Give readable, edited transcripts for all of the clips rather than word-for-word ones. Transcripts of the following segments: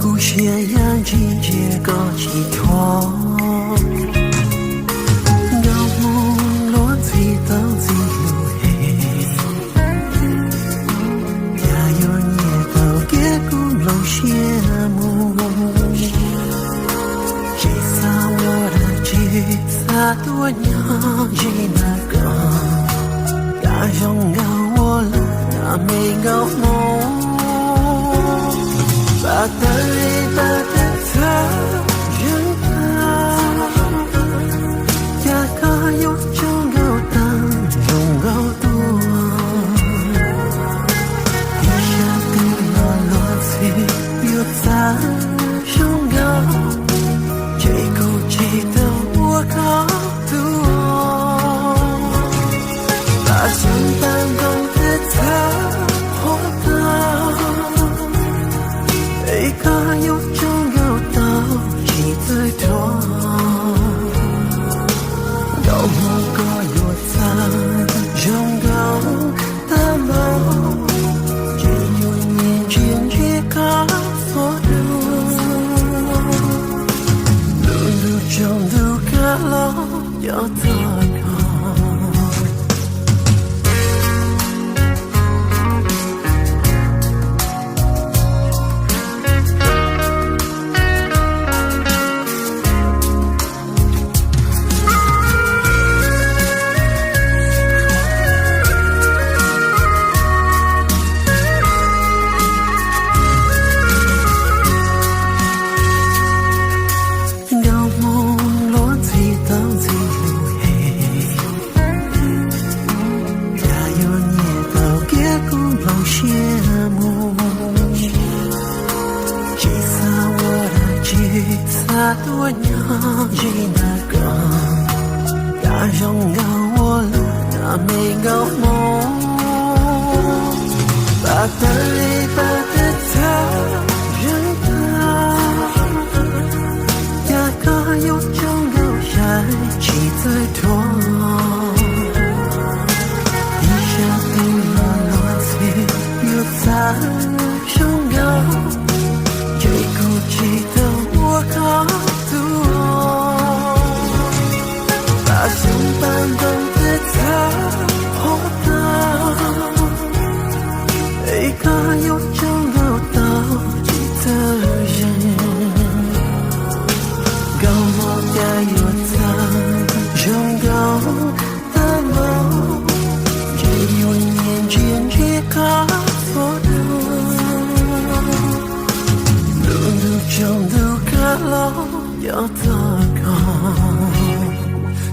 故事样季节个寄托，有梦落地都自路黑，也有夜都给古老羡慕，其实我的其实多年以那个，大勇敢我了，那没搞梦。把带把的他人啊，呀个有种高档，种高度，一下地落落起有咱胸高，这口气的我高度，把相伴中的他。一个有种有道一最多，有某个有咱种高的梦，只有年轻一个所路，路中路个路要怎样？多年以那个，大勇敢我了，那没搞梦，把带把的他人啊，呀个有种有山气最多，一下地落落起有咱胸高，这口气的我高。把相伴中的他活到一个有种有道理的人，高我也有他种高的梦，只有年轻一个所路中路个路要怎样？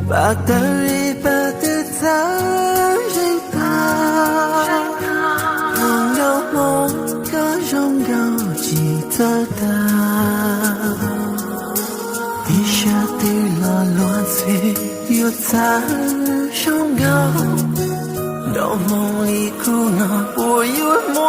把带把的他人啊，能有梦个荣耀记得的，一下地落落起有咱胸高，到梦里哭闹我有梦。